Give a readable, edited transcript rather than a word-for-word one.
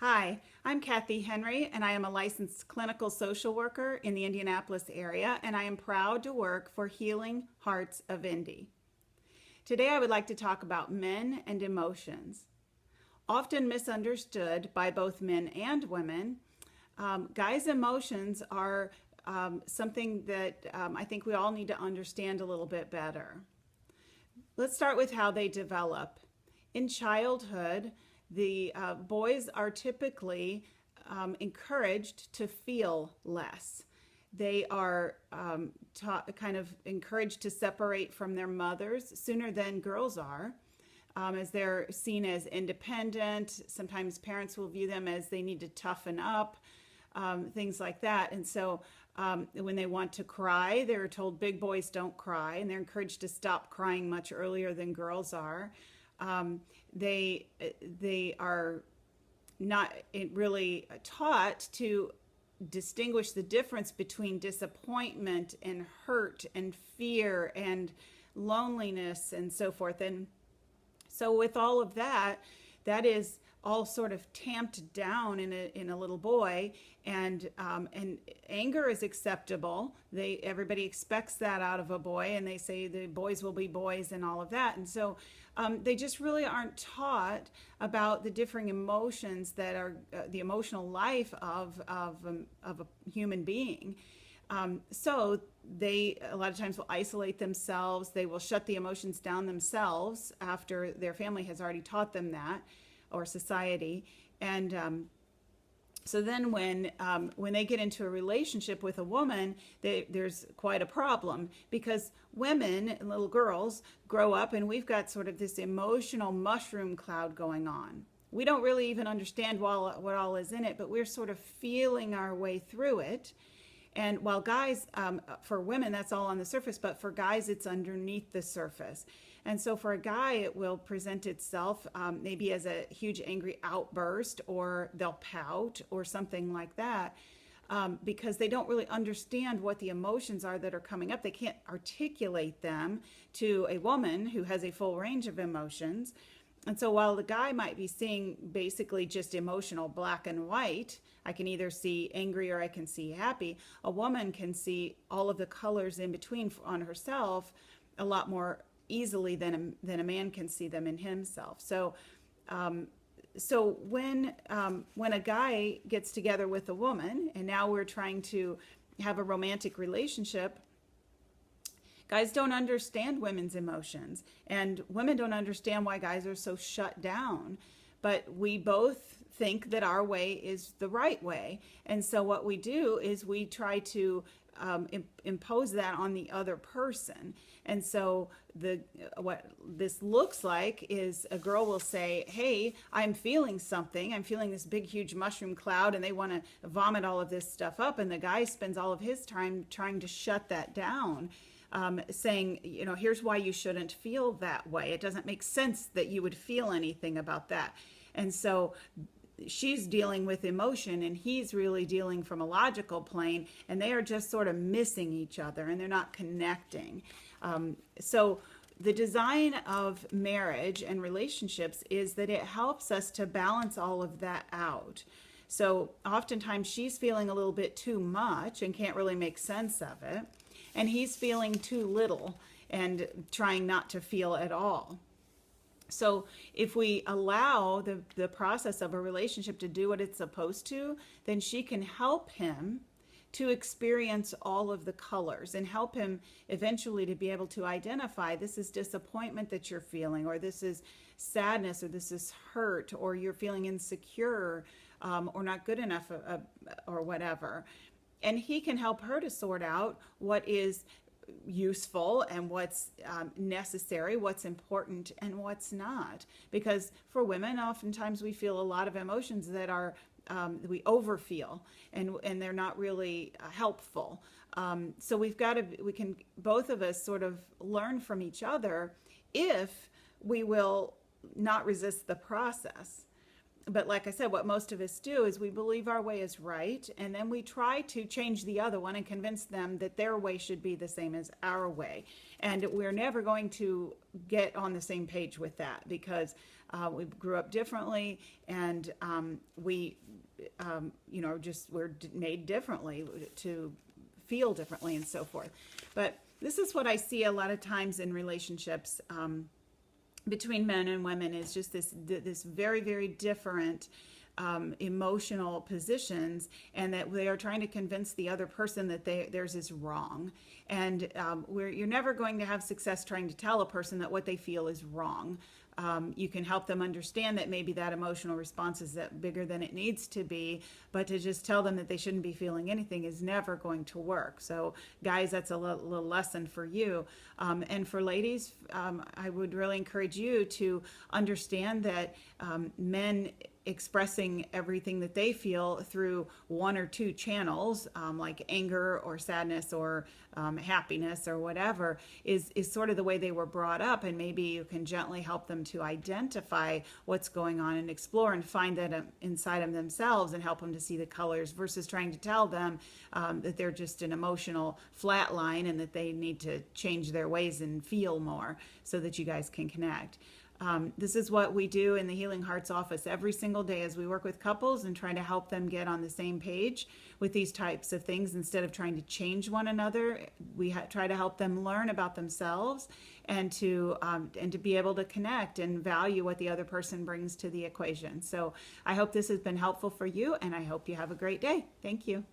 Hi, I'm Kathy Henry, and I am a licensed clinical social worker in the Indianapolis area, and I am proud to work for Healing Hearts of Indy. Today, I would like to talk about men and emotions. Often misunderstood by both men and women, guys' emotions are something that I think we all need to understand a little bit better. Let's start with how they develop. In childhood, the boys are typically encouraged to feel less. They are kind of encouraged to separate from their mothers sooner than girls are, as they're seen as independent. Sometimes parents will view them as they need to toughen up, things like that. And so when they want to cry, they're told big boys don't cry, and they're encouraged to stop crying much earlier than girls are. They are not really taught to distinguish the difference between disappointment and hurt and fear and loneliness and so forth. And so with all of that, that is all sort of tamped down in a little boy, and anger is acceptable. Everybody expects that out of a boy, and they say the boys will be boys and all of that. And so they just really aren't taught about the differing emotions that are the emotional life of a human being. So they a lot of times will isolate themselves. They will shut the emotions down themselves after their family has already taught them that, or society. And so then when they get into a relationship with a woman, there's quite a problem, because women, little girls, grow up and we've got sort of this emotional mushroom cloud going on. We don't really even understand what all is in it, but we're sort of feeling our way through it. And while guys, for women, that's all on the surface, but for guys, it's underneath the surface. And so for a guy, it will present itself maybe as a huge angry outburst, or they'll pout or something like that, because they don't really understand what the emotions are that are coming up. They can't articulate them to a woman who has a full range of emotions. And so while the guy might be seeing basically just emotional black and white, I can either see angry or I can see happy, a woman can see all of the colors in between on herself a lot more easily than a man can see them in himself. So when a guy gets together with a woman, and now we're trying to have a romantic relationship, guys don't understand women's emotions, and women don't understand why guys are so shut down. But we both think that our way is the right way. And so what we do is we try to impose that on the other person. And so what this looks like is a girl will say, hey, I'm feeling something. I'm feeling this big, huge mushroom cloud, and they want to vomit all of this stuff up. And the guy spends all of his time trying to shut that down. Saying, here's why you shouldn't feel that way. It doesn't make sense that you would feel anything about that. And so she's dealing with emotion, and he's really dealing from a logical plane, and they are just sort of missing each other, and they're not connecting. So the design of marriage and relationships is that it helps us to balance all of that out. So oftentimes she's feeling a little bit too much and can't really make sense of it, and he's feeling too little and trying not to feel at all. So if we allow the process of a relationship to do what it's supposed to, then she can help him to experience all of the colors and help him eventually to be able to identify, this is disappointment that you're feeling, or this is sadness, or this is hurt, or you're feeling insecure, or not good enough, or whatever. And he can help her to sort out what is useful and what's necessary, what's important and what's not. Because for women, oftentimes we feel a lot of emotions that are we overfeel, and they're not really helpful. So we can both of us sort of learn from each other if we will not resist the process. But like I said, what most of us do is we believe our way is right, and then we try to change the other one and convince them that their way should be the same as our way. And we're never going to get on the same page with that, because we grew up differently, and we're made differently to feel differently and so forth. But this is what I see a lot of times in relationships between men and women, is just this very, very different emotional positions, and that they are trying to convince the other person that theirs is wrong. And you're never going to have success trying to tell a person that what they feel is wrong. You can help them understand that maybe that emotional response is that bigger than it needs to be, but to just tell them that they shouldn't be feeling anything is never going to work. So guys, that's a little lesson for you. And for ladies, I would really encourage you to understand that men expressing everything that they feel through one or two channels, like anger or sadness or happiness or whatever, is sort of the way they were brought up. And maybe you can gently help them to identify what's going on and explore and find that inside of themselves, and help them to see the colors, versus trying to tell them that they're just an emotional flat line and that they need to change their ways and feel more so that you guys can connect. This is what we do in the Healing Hearts office every single day, as we work with couples and try to help them get on the same page with these types of things. Instead of trying to change one another, we try to help them learn about themselves, and to be able to connect and value what the other person brings to the equation. So I hope this has been helpful for you, and I hope you have a great day. Thank you.